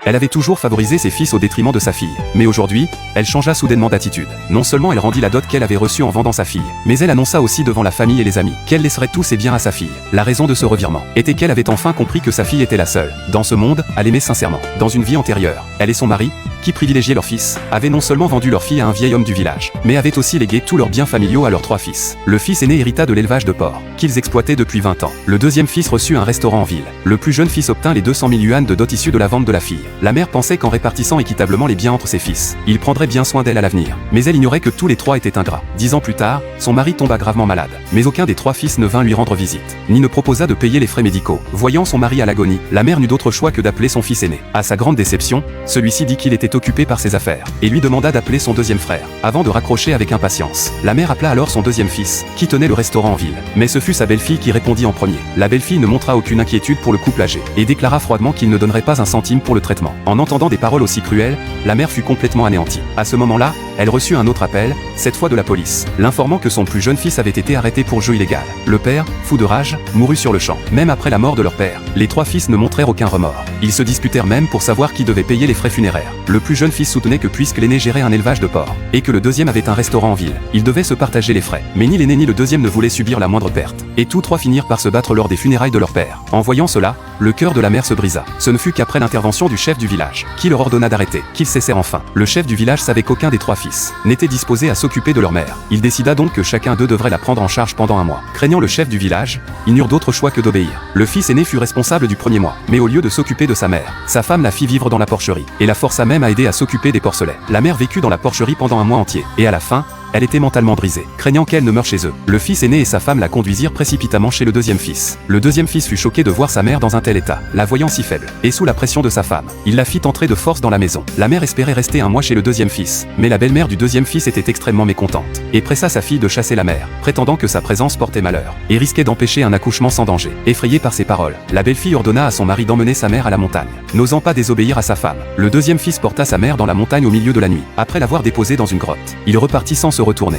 Elle avait toujours favorisé ses fils au détriment de sa fille. Mais aujourd'hui, elle changea soudainement d'attitude. Non seulement elle rendit la dot qu'elle avait reçue en vendant sa fille, mais elle annonça aussi devant la famille et les amis qu'elle laisserait tous ses biens à sa fille. La raison de ce revirement était qu'elle avait enfin compris que sa fille était la seule, dans ce monde, à l'aimer sincèrement. Dans une vie antérieure, elle et son mari, qui privilégiaient leur fils, avaient non seulement vendu leur fille à un vieil homme du village, mais avaient aussi légué tous leurs biens familiaux à leurs 3 fils. Le fils aîné hérita de l'élevage de porcs, qu'ils exploitaient depuis 20 ans. Le deuxième fils reçut un restaurant en ville. Le plus jeune fils obtint les 200 000 yuan de dot issus de la vente de la fille. La mère pensait qu'en répartissant équitablement les biens entre ses fils, il prendrait bien soin d'elle à l'avenir. Mais elle ignorait que tous les 3 étaient ingrats. 10 ans plus tard, son mari tomba gravement malade. Mais aucun des 3 fils ne vint lui rendre visite, ni ne proposa de payer les frais médicaux. Voyant son mari à l'agonie, la mère n'eut d'autre choix que d'appeler son fils aîné. À sa grande déception, celui-ci dit qu'il était occupé par ses affaires, et lui demanda d'appeler son deuxième frère, avant de raccrocher avec impatience. La mère appela alors son deuxième fils, qui tenait le restaurant en ville. Mais ce fut sa belle-fille qui répondit en premier. La belle-fille ne montra aucune inquiétude pour le couple âgé, et déclara froidement qu'il ne donnerait pas un centime pour le traitement. En entendant des paroles aussi cruelles, la mère fut complètement anéantie. À ce moment-là, elle reçut un autre appel, cette fois de la police, l'informant que son plus jeune fils avait été arrêté pour jeu illégal. Le père, fou de rage, mourut sur le champ. Même après la mort de leur père, les 3 fils ne montrèrent aucun remords. Ils se disputèrent même pour savoir qui devait payer les frais funéraires. Le plus jeune fils soutenait que puisque l'aîné gérait un élevage de porcs, et que le deuxième avait un restaurant en ville, ils devaient se partager les frais. Mais ni l'aîné ni le deuxième ne voulaient subir la moindre perte. Et tous 3 finirent par se battre lors des funérailles de leur père. En voyant cela, le cœur de la mère se brisa. Ce ne fut qu'après l'intervention du chef du village, qui leur ordonna d'arrêter, qu'ils cessèrent enfin. Le chef du village savait qu'aucun des 3 fils n'était disposé à s'occuper de leur mère. Il décida donc que chacun d'eux devrait la prendre en charge pendant un mois. Craignant le chef du village, ils n'eurent d'autre choix que d'obéir. Le fils aîné fut responsable du premier mois, mais au lieu de s'occuper de sa mère, sa femme la fit vivre dans la porcherie, et la força même à aider à s'occuper des porcelets. La mère vécut dans la porcherie pendant un mois entier, et à la fin, elle était mentalement brisée, craignant qu'elle ne meure chez eux. Le fils aîné et sa femme la conduisirent précipitamment chez le deuxième fils. Le deuxième fils fut choqué de voir sa mère dans un tel état, la voyant si faible, et sous la pression de sa femme. Il la fit entrer de force dans la maison. La mère espérait rester un mois chez le deuxième fils, mais la belle-mère du deuxième fils était extrêmement mécontente, et pressa sa fille de chasser la mère, prétendant que sa présence portait malheur, et risquait d'empêcher un accouchement sans danger. Effrayée par ces paroles, la belle-fille ordonna à son mari d'emmener sa mère à la montagne. N'osant pas désobéir à sa femme, le deuxième fils porta sa mère dans la montagne au milieu de la nuit. Après l'avoir déposée dans une grotte, il repartit sans se retourner.